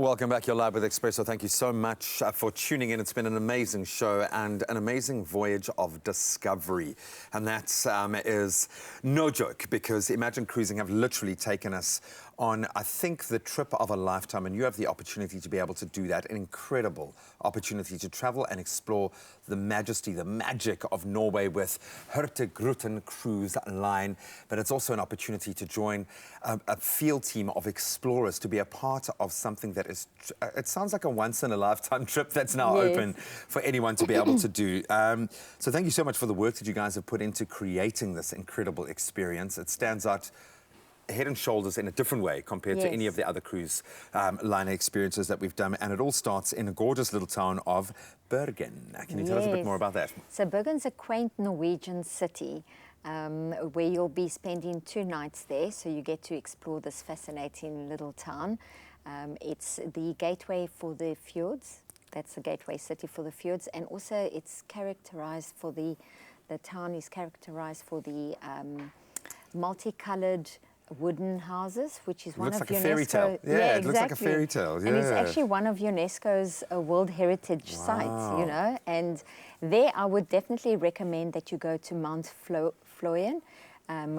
Welcome back. You're live with Expresso. Thank you so much for tuning in. It's been an amazing show and an amazing voyage of discovery. And that is no joke, because Imagine Cruising have literally taken us on, I think, the trip of a lifetime. And you have the opportunity to be able to do that, an incredible opportunity to travel and explore the majesty, the magic of Norway with Hurtigruten Cruise Line. But it's also an opportunity to join a field team of explorers, to be a part of something that is, it sounds like a once-in-a-lifetime trip that's now open for anyone to be able to do. So thank you so much for the work that you guys have put into creating this incredible experience. It stands out head and shoulders in a different way compared to any of the other cruise liner experiences that we've done. And it all starts in a gorgeous little town of Bergen. Can you tell us a bit more about that? So Bergen's a quaint Norwegian city where you'll be spending 2 nights there. So you get to explore this fascinating little town. It's the gateway for the fjords. That's the gateway city for the fjords. And also it's characterized for the town is characterized for the multicolored wooden houses, which is one of Unesco's fairy tale. Yeah, it looks like a fairy tale. Yeah. And it's actually one of UNESCO's World Heritage sites, you know. And there I would definitely recommend that you go to Mount Florian,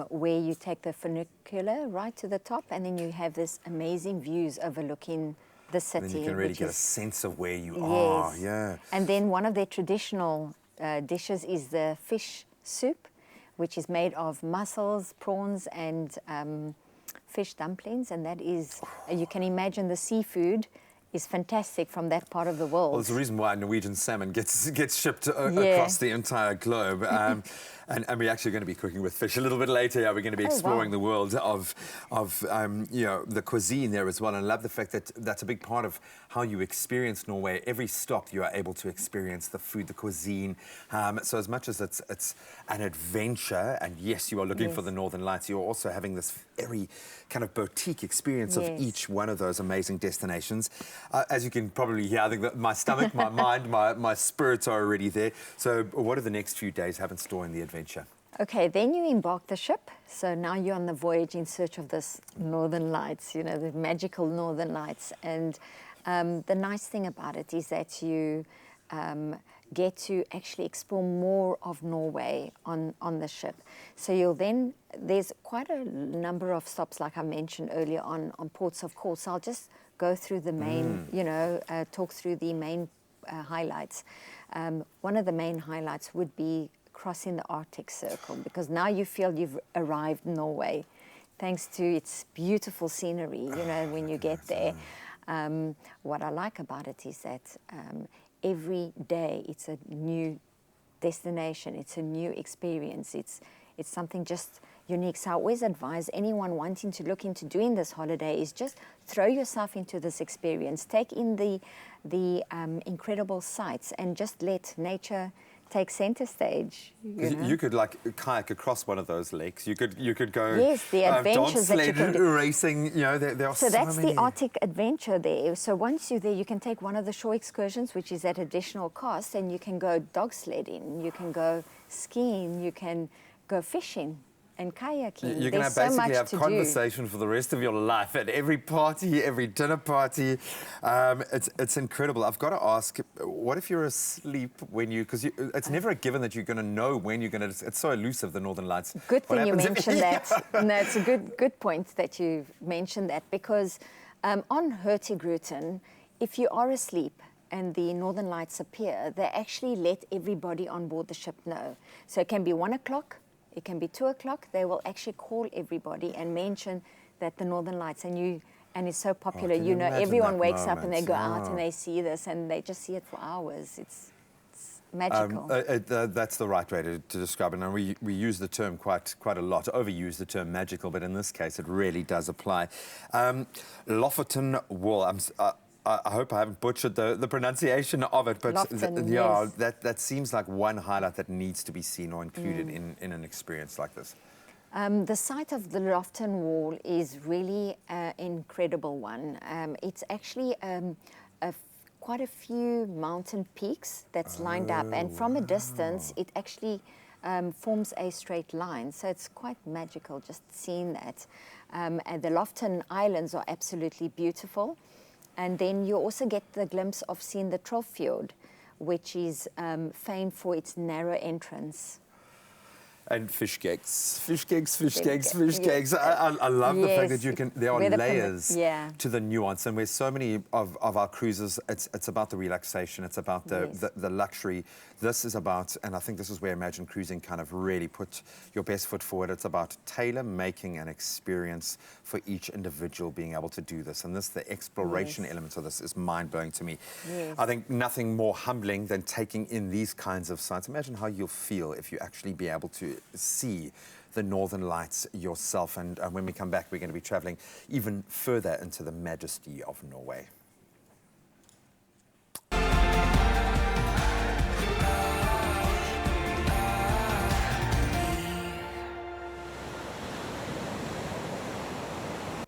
where you take the funicular right to the top, and then you have this amazing views overlooking the city. And then you can really get a sense of where you are. Yeah. And then one of their traditional dishes is the fish soup, which is made of mussels, prawns, and fish dumplings. And that is, you can imagine the seafood is fantastic from that part of the world. Well, there's a reason why Norwegian salmon gets shipped across the entire globe. And we're actually going to be cooking with fish a little bit later. Yeah, we're going to be exploring the world of you know, the cuisine there as well. And I love the fact that that's a big part of how you experience Norway. Every stop you are able to experience the food, the cuisine. So as much as it's an adventure, and yes, you are looking for the Northern Lights, you're also having this very kind of boutique experience of each one of those amazing destinations. As you can probably hear, I think that my stomach, my mind, my spirits are already there. So what do the next few days have in store in the adventure? Okay, then you embark the ship. So now you're on the voyage in search of this Northern Lights, you know, the magical Northern Lights. And the nice thing about it is that you get to actually explore more of Norway on the ship. So you'll then, there's quite a number of stops, like I mentioned earlier, on ports of call. So I'll just go through the main, you know, talk through the main highlights. One of the main highlights would be crossing the Arctic Circle, because now you feel you've arrived in Norway, thanks to its beautiful scenery, you know, when you get there. What I like about it is that every day it's a new destination, it's a new experience, it's something just unique. So I always advise anyone wanting to look into doing this holiday is just throw yourself into this experience, take in the incredible sights, and just let nature take center stage. You could like kayak across one of those lakes. You could go. Yes, the adventures that you can do. Racing. You know, there are so many. So that's the Arctic adventure there. So once you're there, you can take one of the shore excursions, which is at additional cost, and you can go dog sledding, you can go skiing, you can go fishing and kayaking. You're going to basically have conversation for the rest of your life at every party, every dinner party. It's incredible. I've got to ask, what if you're asleep when you, because it's never a given that you're going to know when you're going to, it's so elusive, the Northern Lights. Good thing you mentioned that. No, it's a good point that you mentioned that, because on Hurtigruten, if you are asleep and the Northern Lights appear, they actually let everybody on board the ship know. So it can be 1 o'clock, it can be 2 o'clock. They will actually call everybody and mention that the Northern Lights, and it's so popular. You know, everyone wakes up and they go out and they see this, and they just see it for hours. It's magical. That's the right way to describe it. And we use the term quite a lot, overuse the term magical, but in this case, it really does apply. Lofoten Wall. I hope I haven't butchered the pronunciation of it, but Loften, that seems like one highlight that needs to be seen or included in an experience like this. The site of the Loften Wall is really an incredible one. It's actually quite a few mountain peaks that's lined up, and from a distance, it actually forms a straight line. So it's quite magical just seeing that. And the Loften Islands are absolutely beautiful. And then you also get the glimpse of seeing the Trollfjord, which is famed for its narrow entrance. And fish cakes, fish cakes, fish Fish cakes, ca- fish yeah. cakes. I love the fact that Yes, you can, there are weather layers yeah. to the nuance. And where so many of our cruises, it's about the relaxation, it's about Yes. the luxury. This is about, and I think this is where Imagine Cruising kind of really put your best foot forward. It's about tailor-making an experience for each individual being able to do this. And the exploration Yes. element of this is mind-blowing to me. Yes. I think nothing more humbling than taking in these kinds of sights. Imagine how you'll feel if you actually be able to see the Northern Lights yourself. And when we come back, we're going to be traveling even further into the majesty of Norway.